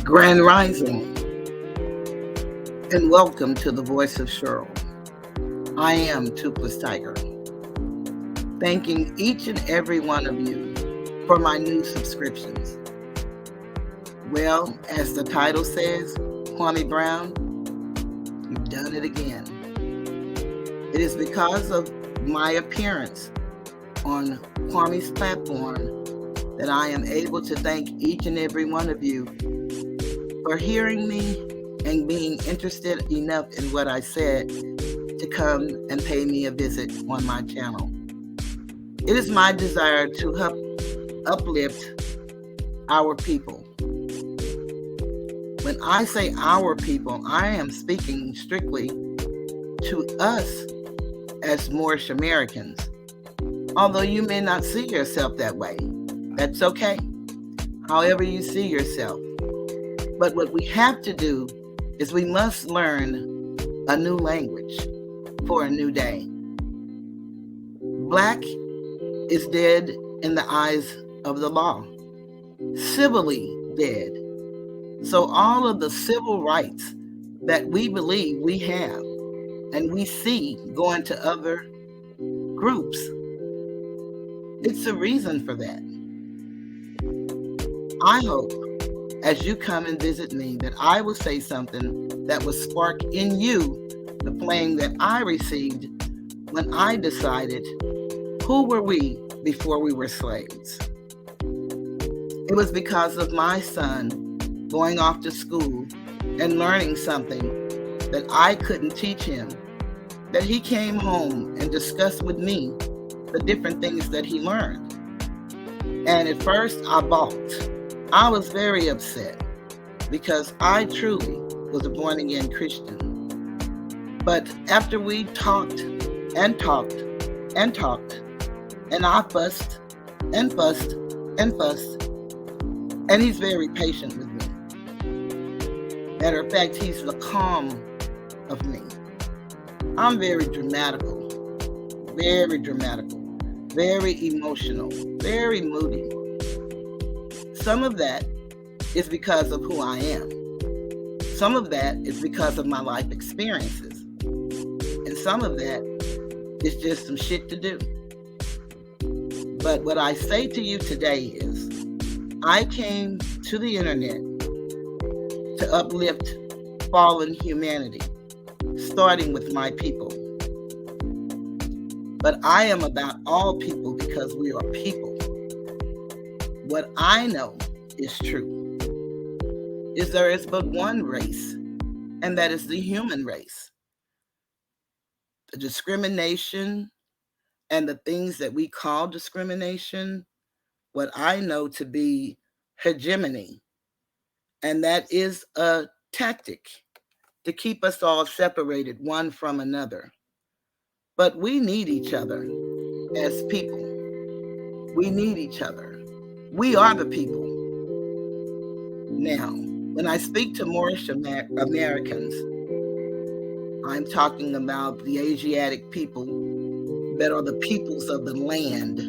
Grand Rising, and welcome to the Voice of Cheryl. I am Toothless Tiger, thanking each and every one of you for my new subscriptions. Well, as the title says, Kwame Brown, you've done it again. It is because of my appearance on Kwame's platform that I am able to thank each and every one of you for hearing me and being interested enough in what I said to come and pay me a visit on my channel. It is my desire to help uplift our people. When I say our people, I am speaking strictly to us as Moorish Americans. Although you may not see yourself that way, that's okay. However you see yourself. But what we have to do is we must learn a new language for a new day. Black is dead in the eyes of the law, civilly dead. So all of the civil rights that we believe we have and we see going to other groups, it's a reason for that. I hope as you come and visit me that I will say something that will spark in you the flame that I received when I decided who were we before we were slaves. It was because of my son going off to school and learning something that I couldn't teach him, that he came home and discussed with me the different things that he learned. And at first I balked. I was very upset because I truly was a born-again Christian. But after we talked and talked and talked, and I fussed and fussed and fussed, and he's very patient with me. Matter of fact, he's the calm of me. I'm very dramatical, very emotional, very moody. Some of that is because of who I am. Some of that is because of my life experiences. And some of that is just some shit to do. But what I say to you today is, I came to the internet to uplift fallen humanity, starting with my people. But I am about all people because we are people. What I know is true is there is but one race, and that is the human race. The discrimination and the things that we call discrimination, what I know to be hegemony, and that is a tactic to keep us all separated one from another. But we need each other as people. We need each other. We are the people. Now, when I speak to Moorish Americans, I'm talking about the Asiatic people that are the peoples of the land.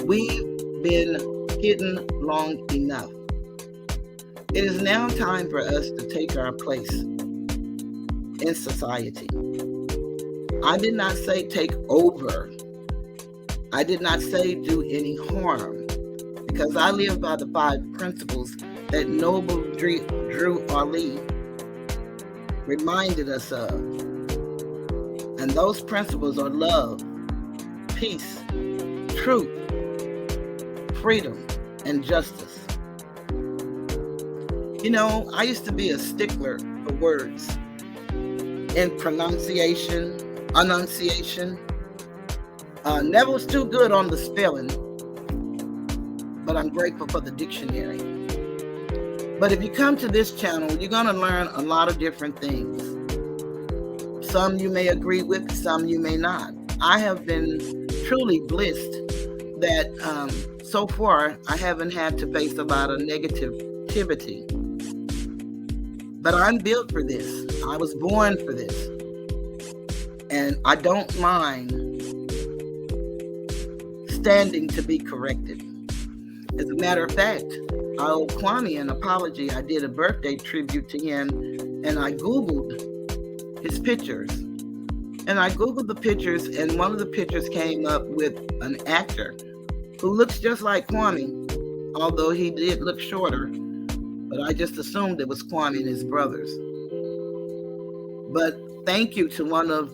We've been hidden long enough. It is now time for us to take our place in society. I did not say take over. I did not say do any harm, because I live by the 5 principles that Noble Drew Ali reminded us of. And those principles are love, peace, truth, freedom, and justice. You know, I used to be a stickler for words in pronunciation, enunciation. Never was too good on the spelling, but I'm grateful for the dictionary. But if you come to this channel, you're going to learn a lot of different things. Some you may agree with, some you may not. I have been truly blessed that so far I haven't had to face a lot of negativity. But I'm built for this. I was born for this. And I don't mind standing to be corrected. As a matter of fact, I owe Kwame an apology. I did a birthday tribute to him, and I Googled his pictures. And I Googled the pictures, and one of the pictures came up with an actor who looks just like Kwame, although he did look shorter. But I just assumed it was Kwame and his brothers. But thank you to one of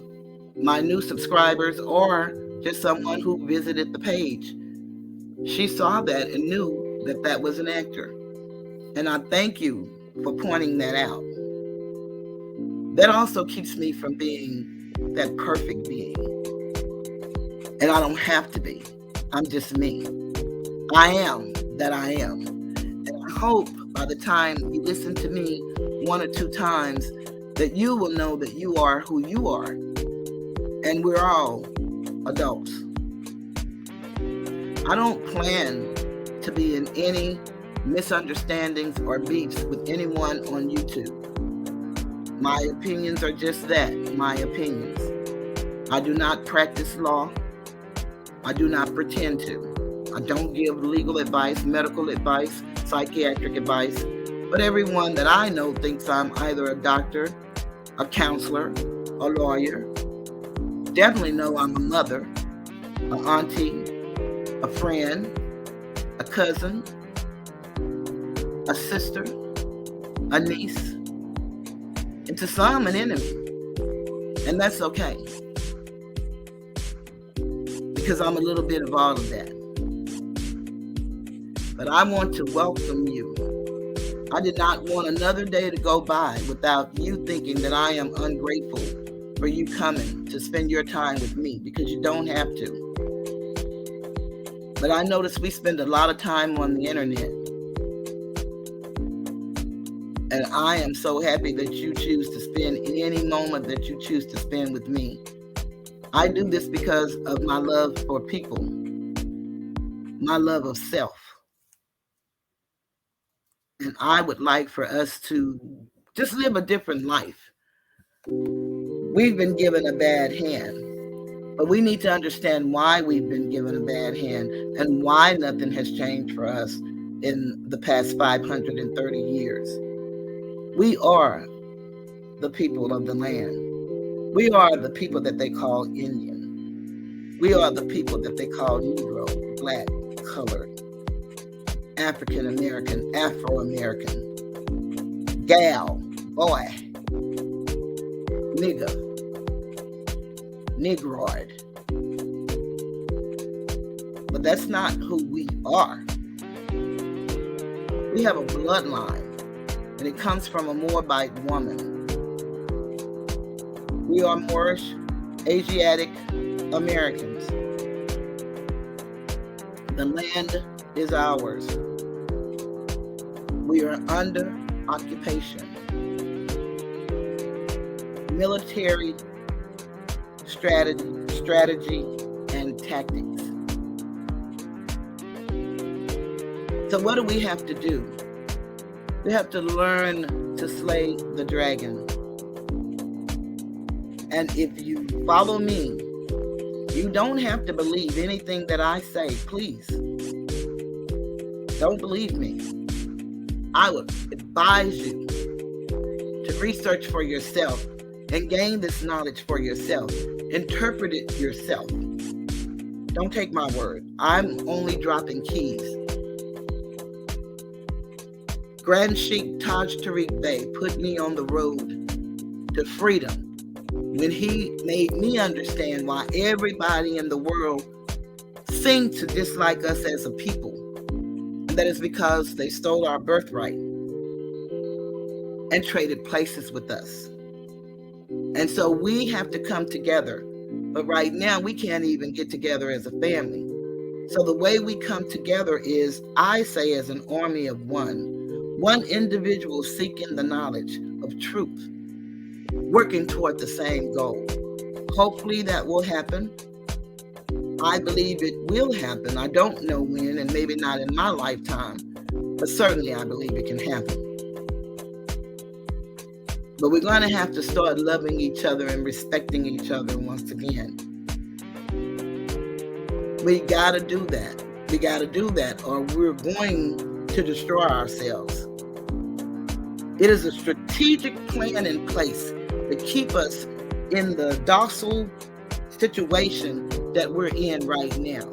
my new subscribers, or just someone who visited the page. She saw that and knew that that was an actor. And I thank you for pointing that out. That also keeps me from being that perfect being. And I don't have to be. I'm just me. I am that I am. And I hope by the time you listen to me 1 or 2 times that you will know that you are who you are. And we're all adults. I don't plan to be in any misunderstandings or beefs with anyone on YouTube. My opinions are just that, my opinions. I do not practice law. I do not pretend to. I don't give legal advice, medical advice, psychiatric advice, but everyone that I know thinks I'm either a doctor, a counselor, a lawyer. Definitely know I'm a mother, an auntie, a friend, a cousin, a sister, a niece, and to some, an enemy. And that's okay, because I'm a little bit of all of that. But I want to welcome you. I did not want another day to go by without you thinking that I am ungrateful for you coming to spend your time with me, because you don't have to. But I notice we spend a lot of time on the internet. And I am so happy that you choose to spend any moment that you choose to spend with me. I do this because of my love for people, my love of self. And I would like for us to just live a different life. We've been given a bad hand, but we need to understand why we've been given a bad hand and why nothing has changed for us in the past 530 years. We are the people of the land. We are the people that they call Indian. We are the people that they call Negro, Black, Colored, African American, Afro American, gal, boy, nigga, negroid. But that's not who we are. We have a bloodline, and it comes from a Moabite woman. We are Moorish, Asiatic Americans. The land is ours. We are under occupation. Military strategy and tactics. So what do we have to do? We have to learn to slay the dragon. And if you follow me, you don't have to believe anything that I say. Please, don't believe me. I would advise you to research for yourself and gain this knowledge for yourself. Interpret it yourself. Don't take my word. I'm only dropping keys. Grand Sheikh Taj Tariq Bey put me on the road to freedom when he made me understand why everybody in the world seemed to dislike us as a people. And that is because they stole our birthright and traded places with us. And so we have to come together. But right now, we can't even get together as a family. So the way we come together is, I say, as an army of one individual seeking the knowledge of truth, working toward the same goal. Hopefully that will happen. I believe it will happen. I don't know when, and maybe not in my lifetime, but certainly I believe it can happen. But we're going to have to start loving each other and respecting each other once again. We got to do that. We got to do that, or we're going to destroy ourselves. It is a strategic plan in place to keep us in the docile situation that we're in right now.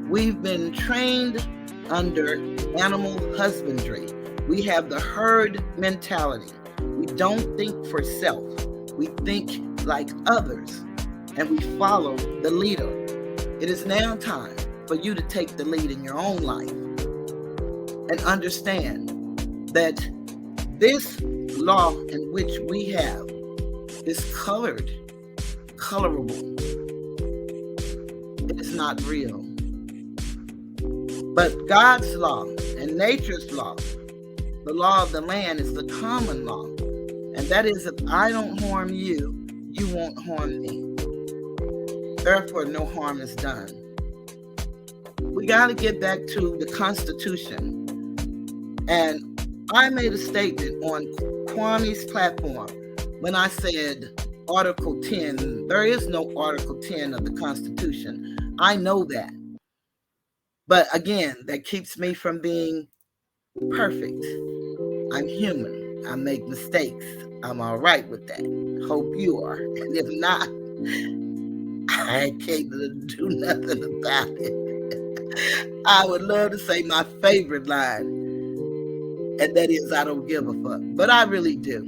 We've been trained under animal husbandry. We have the herd mentality. We don't think for self. We think like others, and we follow the leader. It is now time for you to take the lead in your own life and understand that this law in which we have is colorable. It is not real. But God's law and nature's law, the law of the land, is the common law. And that is, if I don't harm you, you won't harm me. Therefore, no harm is done. We got to get back to the Constitution. And I made a statement on Kwame's platform when I said Article 10. There is no Article 10 of the Constitution. I know that. But again, that keeps me from being perfect. I'm human. I make mistakes. I'm all right with that. Hope you are. And if not, I can't do nothing about it. I would love to say my favorite line, and that is, I don't give a fuck. But I really do.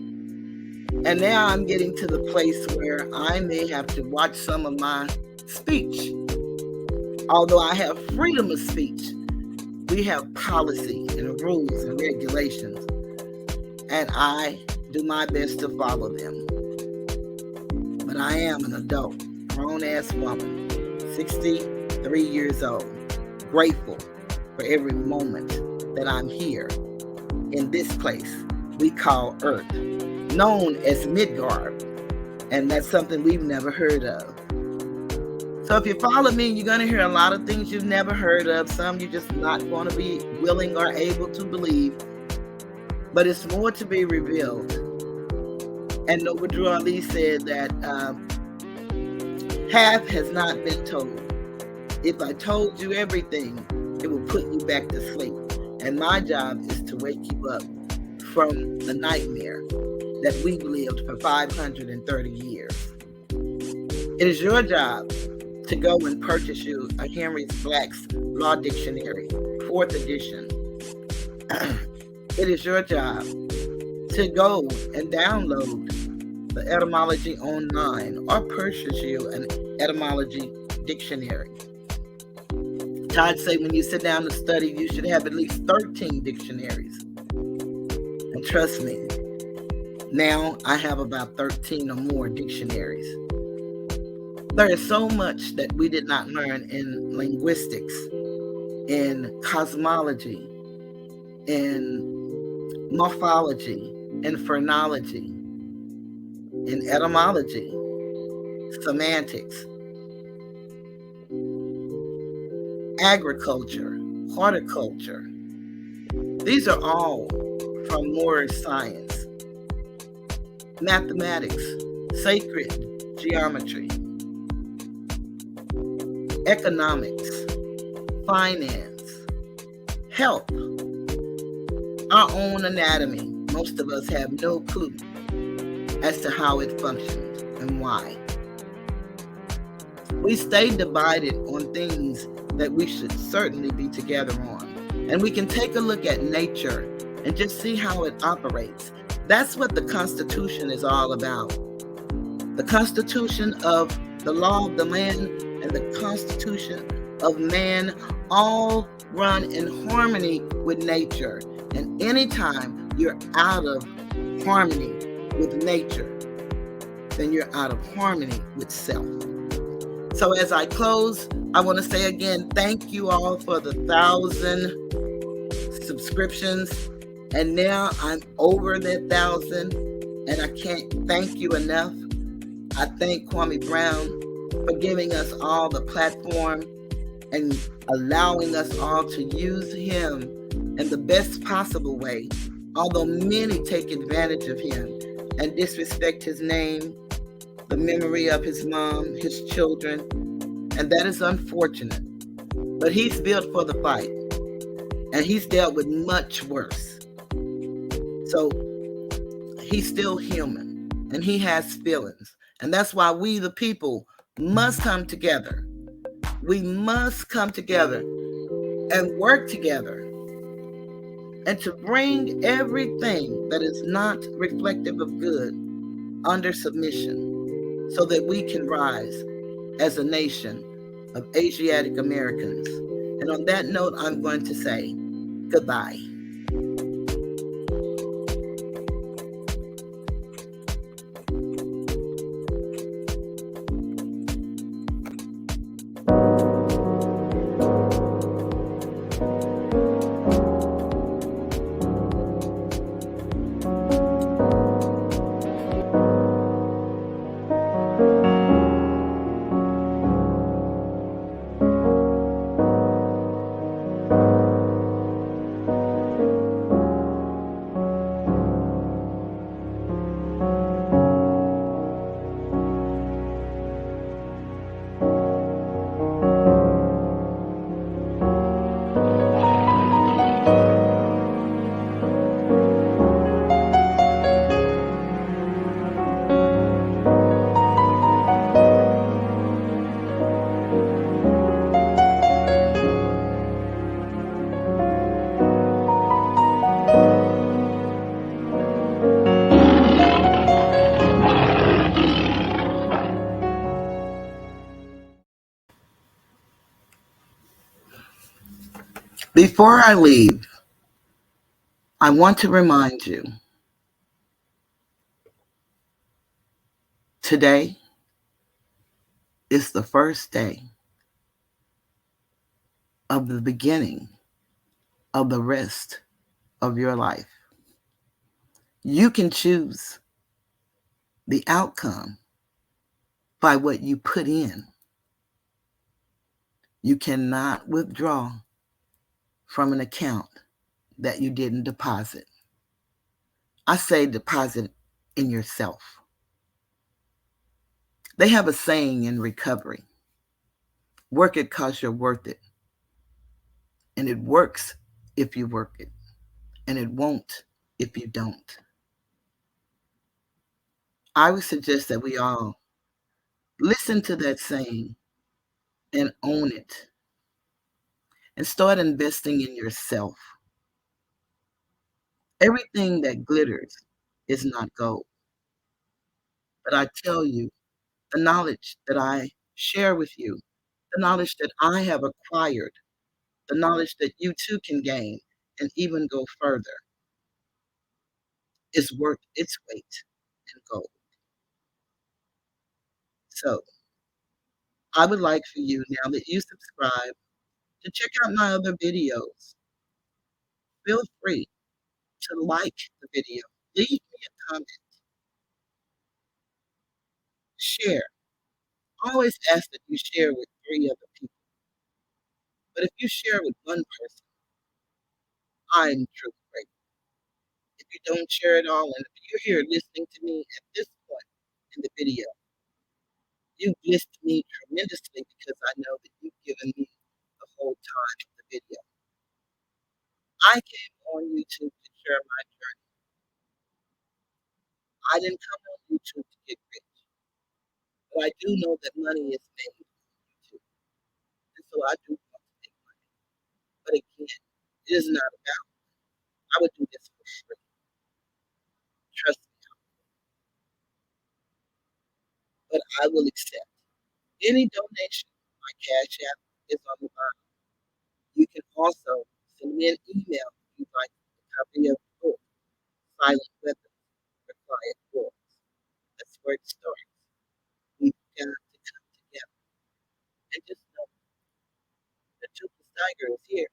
And now I'm getting to the place where I may have to watch some of my speech. Although I have freedom of speech, we have policy and rules and regulations, and I do my best to follow them. But I am an adult, grown-ass woman, 63 years old, grateful for every moment that I'm here in this place we call Earth, known as Midgard, and that's something we've never heard of. So if you follow me, you're going to hear a lot of things you've never heard of. Some you're just not going to be willing or able to believe. But it's more to be revealed. And Noble Drew Ali said that half has not been told. If I told you everything, it will put you back to sleep. And my job is to wake you up from the nightmare that we've lived for 530 years. It is your job to go and purchase you a Henry Black's Law Dictionary, 4th edition. It is your job to go and download the etymology online or purchase you an etymology dictionary. Todd say when you sit down to study, you should have at least 13 dictionaries. And trust me, now I have about 13 or more dictionaries. There is so much that we did not learn in linguistics, in cosmology, in morphology, in phrenology, in etymology, semantics, agriculture, horticulture. These are all from Moorish science. Mathematics, sacred geometry, economics, finance, health, our own anatomy. Most of us have no clue as to how it functions and why. We stay divided on things that we should certainly be together on. And we can take a look at nature and just see how it operates. That's what the Constitution is all about. The Constitution of the law of the land and the Constitution of man all run in harmony with nature. And anytime you're out of harmony with nature, then you're out of harmony with self. So as I close, I want to say again, thank you all for the 1,000 subscriptions. And now I'm over that 1,000, and I can't thank you enough. I thank Kwame Brown for giving us all the platform and allowing us all to use him in the best possible way, although many take advantage of him and disrespect his name, the memory of his mom, his children, and that is unfortunate. But he's built for the fight. and he's dealt with much worse. So he's still human, and he has feelings. And that's why we, the people, must come together. We must come together and work together, and to bring everything that is not reflective of good under submission, so that we can rise as a nation of Asiatic Americans. And on that note, I'm going to say goodbye. Before I leave, I want to remind you today is the first day of the beginning of the rest of your life. You can choose the outcome by what you put in. You cannot withdraw from an account that you didn't deposit. I say deposit in yourself. They have a saying in recovery: work it because you're worth it. And it works if you work it, and it won't if you don't. I would suggest that we all listen to that saying and own it, and start investing in yourself. Everything that glitters is not gold. But I tell you, the knowledge that I share with you, the knowledge that I have acquired, the knowledge that you too can gain and even go further, is worth its weight in gold. So I would like for you, now that you subscribe, to check out my other videos. Feel free to like the video, leave me a comment, share. I always ask that you share with 3 other people. But if you share with one person, I'm truly grateful. If you don't share at all, and if you're here listening to me at this point in the video, you've blessed me tremendously, because I know that you've given me the whole time of the video. I came on YouTube to share my journey. I didn't come on YouTube to get rich, but I do know that money is made on YouTube, and so I do want to make money. But again, it is not about, I would do this for free. Trust me, but I will accept any donation. My Cash App is on the bottom. You can also send me an email if you'd like a copy of the book, Silent Weapons for Quiet Wars. That's where it starts. We've got to come together and just know the Toothless Tiger is here.